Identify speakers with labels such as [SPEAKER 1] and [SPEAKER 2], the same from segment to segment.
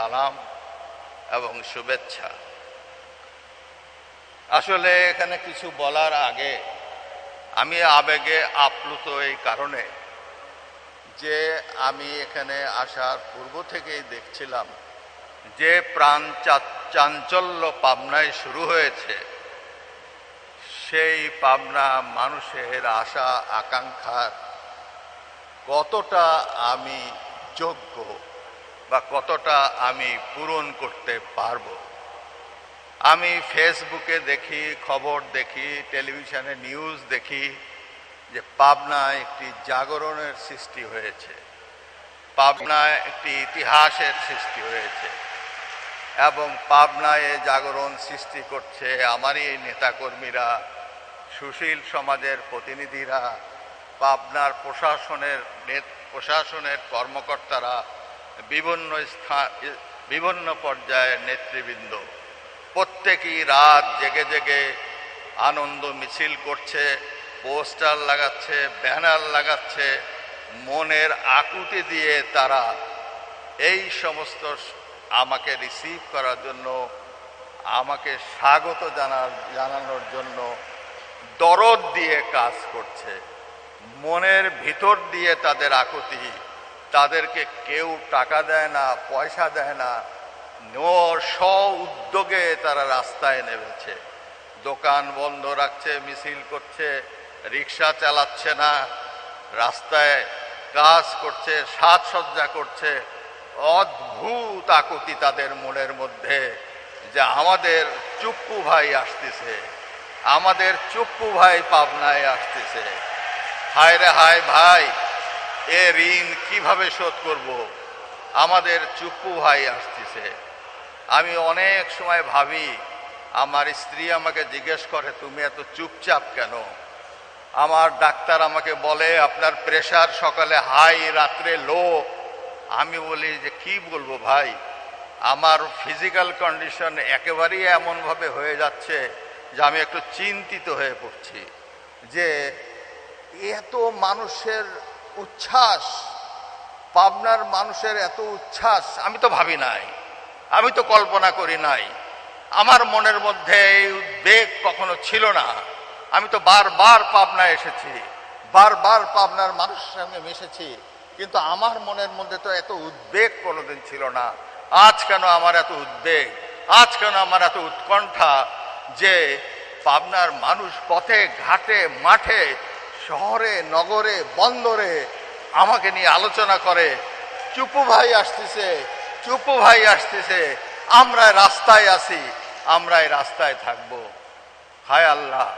[SPEAKER 1] সালাম এবং শুভেচ্ছা। আসলে এখানে কিছু বলার আগে আমি আবেগে আপ্লুত এই কারণে যে আমি এখানে আসার পূর্ব থেকেই দেখছিলাম যে প্রাণ চাঞ্চল্য পাবনায় শুরু হয়েছে, সেই পাবনা মানুষের আশা আকাঙ্ক্ষার কতটা আমি যোগ্য বা কতটা আমি পূরণ করতে পারব। আমি ফেসবুকে দেখি, খবর দেখি, টেলিভিশনে নিউজ দেখি যে পাবনায় একটি জাগরণের সৃষ্টি হয়েছে, পাবনায় একটি ইতিহাসের সৃষ্টি হয়েছে এবং পাবনায় জাগরণ সৃষ্টি করছে আমারই নেতাকর্মীরা, সুশীল সমাজের প্রতিনিধিরা, পাবনার প্রশাসনের কর্মকর্তারা, বিভিন্ন পর্যায়ের নেতৃবৃন্দ প্রত্যেকেই রাত জেগে জেগে আনন্দ মিছিল করছে, পোস্টার লাগাচ্ছে, ব্যানার লাগাচ্ছে, মনের আকুতি দিয়ে তারা এই সমস্ত আমাকে রিসিভ করার জন্য, আমাকে স্বাগত জানানোর জন্য দরদ দিয়ে কাজ করছে। মনের ভিতর দিয়ে তাদের আকুতি, তাদেরকে কেউ টাকা দেয় না, পয়সা দেয় না, স্ব উদ্যোগে তারা রাস্তায় নেমেছে, দোকান বন্ধ রাখছে, মিছিল করছে, রিক্সা চালাচ্ছে না, রাস্তায় কাজ করছে, সাজসজ্জা করছে। অদ্ভুত আকুতি তাদের মনের মধ্যে যে আমাদের চুপ্পু ভাই আসতেছে, আমাদের চুপ্পু ভাই পাবনায় আসতেছে। হায় রে হায় ভাই, এ ঋণ কিভাবে শোধ করব? আমাদের চুপ্পু ভাই আসতেছে। আমি অনেক সময় ভাবি, আমার স্ত্রী আমাকে জিজ্ঞেস করে তুমি এত চুপচাপ কেন? আমার ডাক্তার আমাকে বলে আপনার প্রেশার সকালে হাই, রাত্রে লো। আমি বলি যে কি বলবো ভাই, আমার ফিজিক্যাল কন্ডিশন একেবারেই এমনভাবে হয়ে যাচ্ছে যে আমি একটু চিন্তিত হয়ে পড়ছি যে এত মানুষের উচ্ছ্বাস, পাবনার মানুষের এত উচ্ছ্বাস আমি তো ভাবি নাই, আমি তো কল্পনা করি নাই। আমার মনের মধ্যে এই উদ্বেগ কখনো ছিল না। আমি তো বারবার পাবনায় এসেছি, বারবার পাবনার মানুষের সঙ্গে মিশেছি, কিন্তু আমার মনের মধ্যে তো এত উদ্বেগ কোনোদিন ছিল না। আজ কেন আমার এত উদ্বেগ, আজ কেন আমার এত উৎকণ্ঠা যে পাবনার মানুষ পথে ঘাটে মাঠে শহরে নগরে বন্দরে আমাকে নিয়ে আলোচনা করে, চুপু ভাই আসতেছে, চুপু ভাই আসতেছে, আমরা রাস্তায় আছি, আমরাই রাস্তায় থাকবো। হায় আল্লাহ,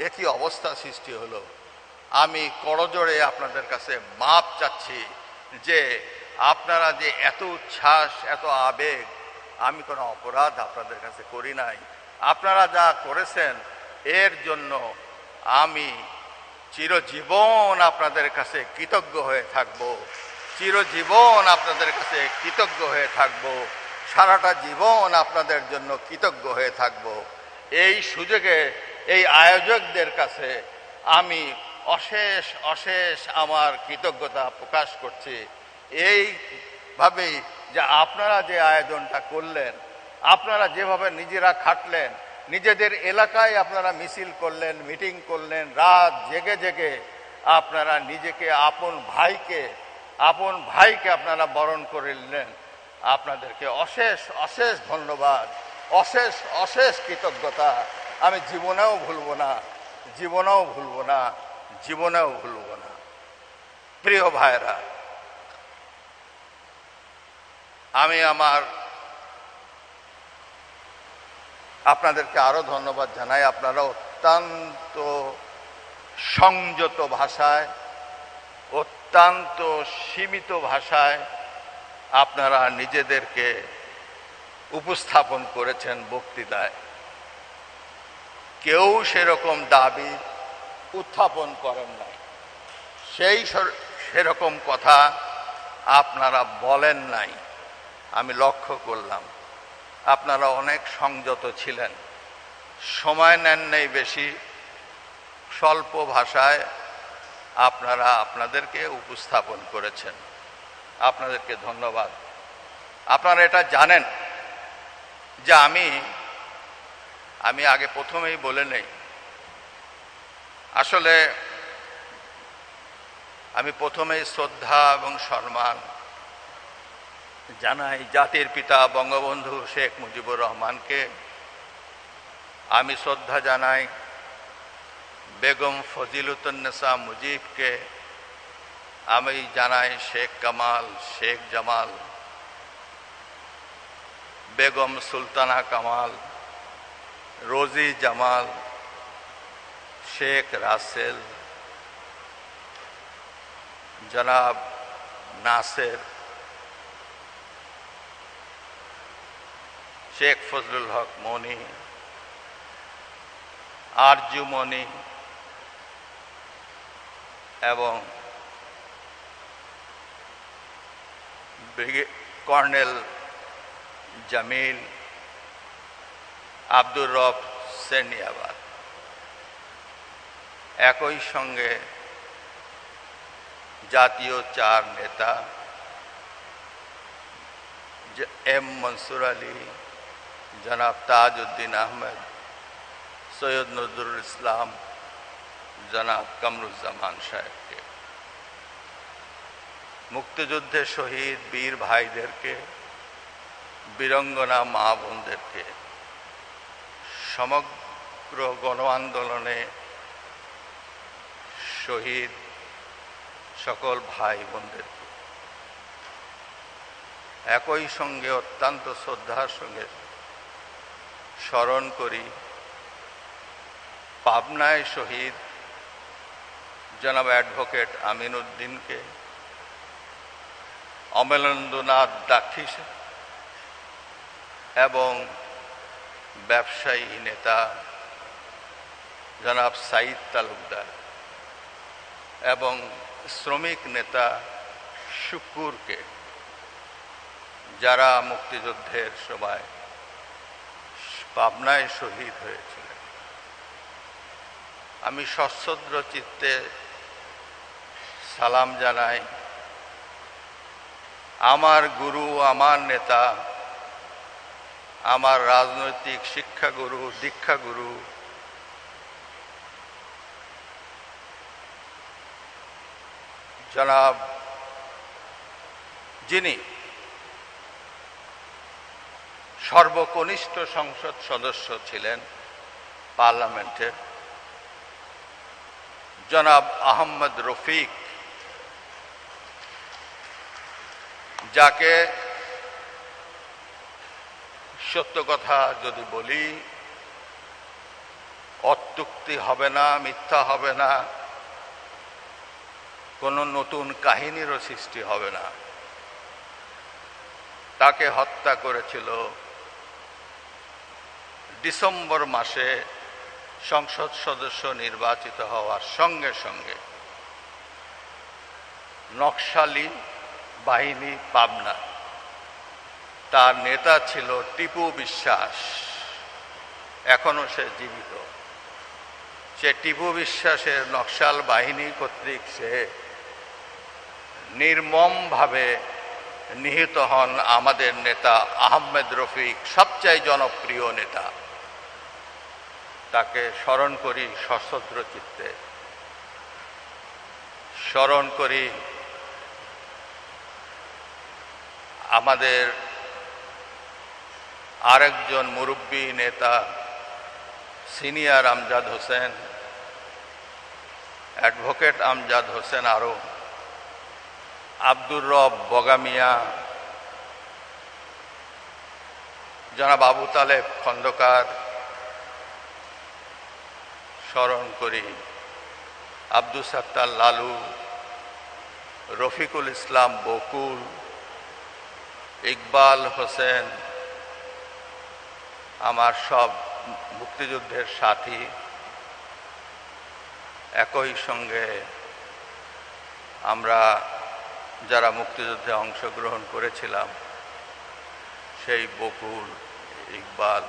[SPEAKER 1] এ কি অবস্থা সৃষ্টি হলো! আমি করজোড়ে আপনাদের কাছে মাপ চাচ্ছি যে আপনারা যে এত উচ্ছ্বাস, এত আবেগ, আমি কোনো অপরাধ আপনাদের কাছে করি নাই। আপনারা যা করেছেন এর জন্য আমি চিরজীবন আপনাদের কাছে কৃতজ্ঞ হয়ে থাকব, চিরজীবন আপনাদের কাছে কৃতজ্ঞ হয়ে থাকব, সারাটা জীবন আপনাদের জন্য কৃতজ্ঞ হয়ে থাকব। এই সুযোগে এই আয়োজকদের কাছে আমি অশেষ অশেষ আমার কৃতজ্ঞতা প্রকাশ করছি। এইভাবেই যে আপনারা যে আয়োজনটা করলেন, আপনারা যেভাবে নিজেরা খাটলেন, নিজেদের এলাকায় আপনারা মিছিল করলেন, মিটিং করলেন, রাত জেগে জেগে আপনারা নিজেকে আপন ভাইকে আপনারা বরণ করে নিলেন। আপনাদেরকে অশেষ অশেষ ধন্যবাদ, অশেষ অশেষ কৃতজ্ঞতা। আমি জীবনেও ভুলব না, জীবনেও ভুলব না, জীবনেও ভুলব না। প্রিয় ভাইরা, আমি আপনাদেরকে আরো ধন্যবাদ জানাই। আপনারা অত্যন্ত সংযত ভাষায়, অত্যন্ত সীমিত ভাষায় আপনারা নিজেদেরকে উপস্থাপন করেছেন বক্তৃতায়। কেউ সেরকম দাবি উত্থাপন করেন নাই, সেরকম কথা আপনারা বলেন নাই। আমি লক্ষ্য করলাম আপনারা অনেক সংযত ছিলেন, সময় নেন নাই বেশি, স্বল্প ভাষায় আপনারা আপনাদেরকে উপস্থাপন করেছেন। আপনাদেরকে ধন্যবাদ। আপনারা এটা জানেন যে আমি আগে প্রথমেই বলে নেই, আসলে আমি প্রথমেই শ্রদ্ধা এবং সম্মান জানাই জাতির পিতা বঙ্গবন্ধু শেখ মুজিবুর রহমানকে। আমি শ্রদ্ধা জানাই বেগম ফজিলতুন্নেসা মুজিবকে। আমি জানাই শেখ কামাল, শেখ জামাল, বেগম সুলতানা কামাল, রোজি জামাল, শেখ রাসেল, জনাব নাসের, শেখ ফজলুল হক মনি, আরজু মনি এবং কর্নেল জামিল, আব্দুর রব সেরনিয়াবাদ। একই সঙ্গে জাতীয় 4 নেতা এম মনসুর আলী, জনাব তাজউদ্দিন আহমেদ, সৈয়দ নজরুল ইসলাম, জনাব কামরুজ্জামান সাহেবকে, মুক্তিযুদ্ধের শহীদ বীর ভাইদেরকে, বীরঙ্গনা মা বোনদেরকে, সমগ্র গণ আন্দোলনে শহীদ সকল ভাই বোনদেরকে একই সঙ্গে অত্যন্ত শ্রদ্ধার সঙ্গে স্মরণ করি পাবনায় শহীদ জনাব অ্যাডভোকেট আমিন উদ্দিনকে, অমলেন্দুনাথ দাক্ষিস এবং ব্যবসায়ী নেতা জনাব সাইদ তালুকদার এবং শ্রমিক নেতা শুক্কুরকে, যারা মুক্তিযুদ্ধের সময় পাবনায় শহীদ হয়েছিলেন। আমি সশ্রদ্ধ চিত্তে সালাম জানাই আমার গুরু, আমার নেতা, আমার রাজনৈতিক শিক্ষাগুরু, দীক্ষাগুরু জনাব, যিনি সর্বকনিষ্ঠ সংসদ সদস্য ছিলেন পার্লামেন্টের, জনাব আহমদ রফিক, যাকে সত্য কথা যদি বলি অত্যুক্তি হবে না, মিথ্যা হবে না, কোনো নতুন কাহিনীরও সৃষ্টি হবে না। তাকে হত্যা করেছিল ডিসেম্বর মাসে সংসদ সদস্য নির্বাচিত হওয়ার সঙ্গে সঙ্গে নকশালি বাহিনী পাবনা। তার নেতা ছিল টিপু বিশ্বাস, এখনো সে জীবিত। সে টিপু বিশ্বাসের নকশাল বাহিনী কর্তৃক সে নির্মমভাবে নিহত হন আমাদের নেতা আহমেদ রফিক, সবচেয়ে জনপ্রিয় নেতা। তাকে স্মরণ করি সশ্রদ্ধ চিত্তে। স্মরণ করি আমাদের আরেকজন মুরব্বী নেতা সিনিয়র আমজাদ হোসেন, অ্যাডভোকেট আমজাদ হোসেন, আরও আব্দুর রব বগামিয়া, জনাব আবু তালেব খন্দকার। স্মরণ করি আব্দুল সাত্তার লালু, রফিকুল ইসলাম বকুল, ইকবাল হোসেন, আমার সব মুক্তিযুদ্ধের সাথী। একই সঙ্গে আমরা যারা মুক্তিযুদ্ধে অংশগ্রহণ করেছিলাম সেই বকুল, ইকবাল।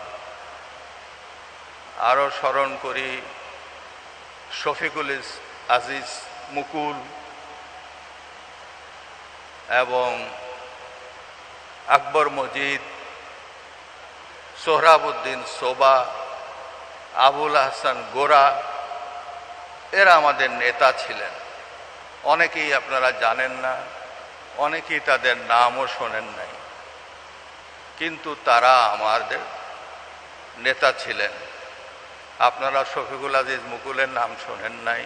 [SPEAKER 1] আরও স্মরণ করি শফিকুল আজিজ মুকুল এবং আকবর মজিদ, সোহরাবুদ্দিন সোবা, আবুল আহসান গোরা, এরা আমাদের নেতা ছিলেন। অনেকেই আপনারা জানেন না, অনেকেই তাদের নামও শোনেন নাই, কিন্তু তারা আমাদের নেতা ছিলেন। আপনারা শফিকুল আজিজ মুকুলের নাম শোনেন নাই,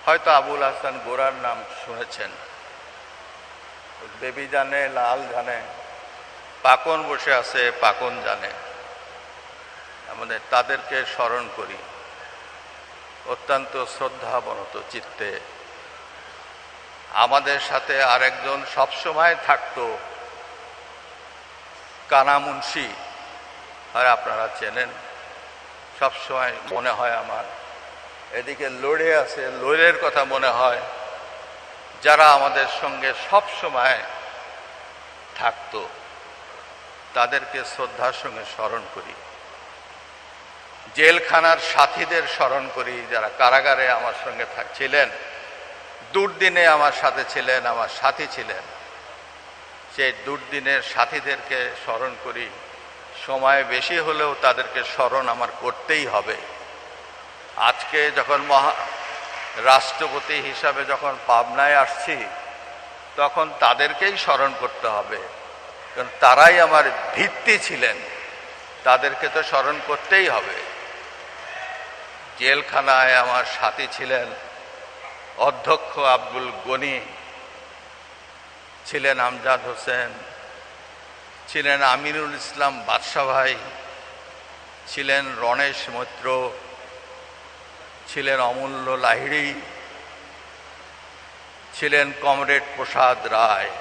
[SPEAKER 1] হয়তো আবুল হাসান গোরার নাম শুনেছেন। বেবি জানে, লাল জানে, পাকন বসে আছে, পাকন জানে। আমাদের তাদেরকে স্মরণ করি অত্যন্ত শ্রদ্ধাবনত চিত্তে। আমাদের সাথে আরেকজন সবসময় থাকতো, কানা মুন্সি, আর আপনারা চেনেন। সবসময় মনে হয় আমার এদিকে লড়ে আছে, লড়ের কথা মনে হয়, যারা আমাদের সঙ্গে সব সময় থাকতো, তাদেরকে শ্রদ্ধার সঙ্গে স্মরণ করি। জেলখানার সাথীদের স্মরণ করি, যারা কারাগারে আমার সঙ্গে ছিলেন, দুর্দিনে আমার সাথে ছিলেন, আমার সাথী ছিলেন। সেই দুর্দিনের সাথীদেরকে স্মরণ করি। সময় বেশি হলেও তাদেরকে স্মরণ আমার করতেই হবে। আজকে যখন রাষ্ট্রপতি হিসাবে যখন পাবনায় আসছি, তখন তাদেরকেই স্মরণ করতে হবে, কারণ তারাই আমার ভিত্তি ছিলেন। তাদেরকে তো স্মরণ করতেই হবে। জেলখানায় আমার সাথী ছিলেন অধ্যক্ষ আব্দুল গনি, ছিলেন আমজাদ হোসেন, ছিলেন আমিনুল ইসলাম বাদশাহ ভাই, ছিলেন রণেশ মৈত্র, ছিলেন অমূল্য লাহিড়ী, ছিলেন কমরেড প্রসাদ রায়,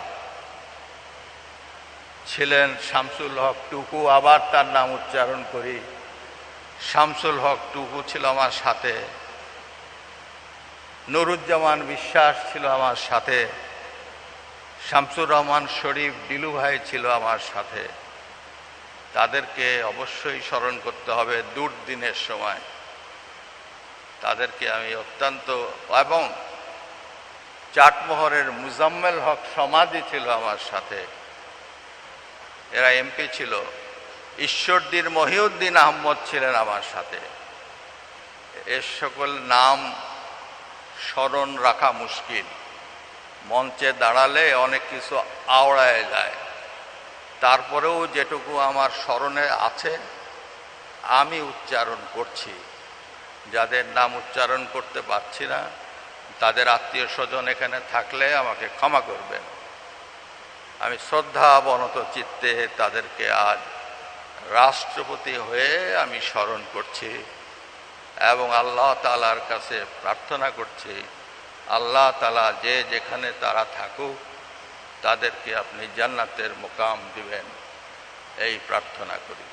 [SPEAKER 1] ছিলেন শামসুল হক টুকু, আবার তার নাম উচ্চারণ করি। শামসুল হক টুকু ছিল আমার সাথে, নুরুজ্জামান বিশ্বাস ছিল আমার সাথে, শামসুর রহমান শরীফ ডিলু ভাই ছিল আমার সাথে। তাদেরকে অবশ্যই স্মরণ করতে হবে দুর্দিনের সময়। তাদেরকে আমি অত্যন্ত, এবং চাটমোহরের মুজাম্মেল হক সমাধি ছিল আমার সাথে, এরা এমপি ছিল। ঈশ্বরদীর মহিউদ্দিন আহমদ ছিলেন আমার সাথে। এর সকল নাম স্মরণ রাখা মুশকিল। মঞ্চে দাঁড়ালে অনেক কিছু আওড়ায় যায়, তারপরেও যেটুকু আমার স্মরণে আছে আমি উচ্চারণ করছি। যাদের নাম উচ্চারণ করতে পারছি না, তাদের আত্মীয় স্বজন এখানে থাকলে আমাকে ক্ষমা করবেন। আমি শ্রদ্ধাবনত চিত্তে তাদেরকে আজ রাষ্ট্রপতি হয়ে আমি স্মরণ করছি এবং আল্লাহ তাআলার কাছে প্রার্থনা করছি, আল্লাহ তাআলা যে যেখানে তারা থাকুক তাদেরকে আপনি জান্নাতের মুকাম দিবেন, এই প্রার্থনা করি।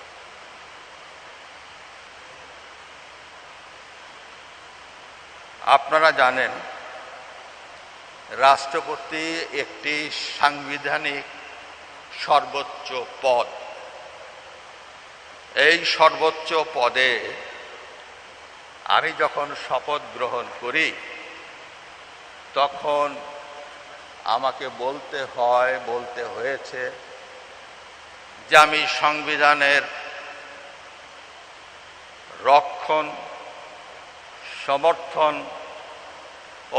[SPEAKER 1] আপনারা জানেন রাষ্ট্রপতি একটি সাংবিধানিক সর্বোচ্চ পদ। এই সর্বোচ্চ পদে আমি যখন শপথ গ্রহণ করি, তখন আমাকে বলতে হয়েছে যে আমি সংবিধানের রক্ষণ, সমর্থন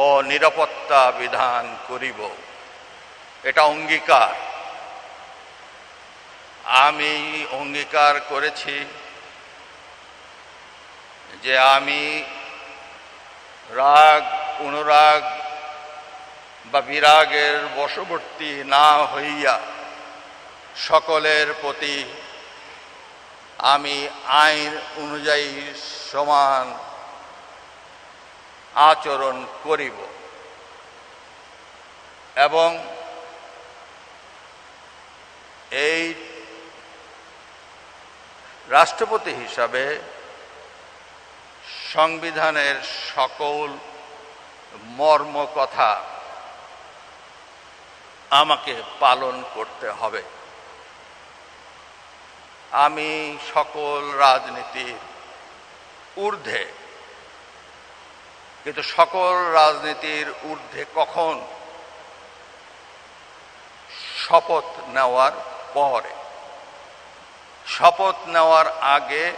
[SPEAKER 1] ও নিরাপত্তা বিধান করিব। এটা অঙ্গীকার। আমি অঙ্গীকার করেছি যে আমি রাগ, অনুরাগ বা বিরাগের বশবর্তী না হইয়া সকলের প্রতি আমি আইন অনুযায়ী সমান আচরণ করিব এবং এই রাষ্ট্রপতি হিসাবে সংবিধানের সকল মর্ম কথা আমাকে পালন করতে হবে। আমি সকল রাজনীতির ঊর্ধ্বে, কিন্তু সকল রাজনীতির ঊর্ধ্বে কখন শপথ নেওয়ার পরে। শপথ নেওয়ার আগে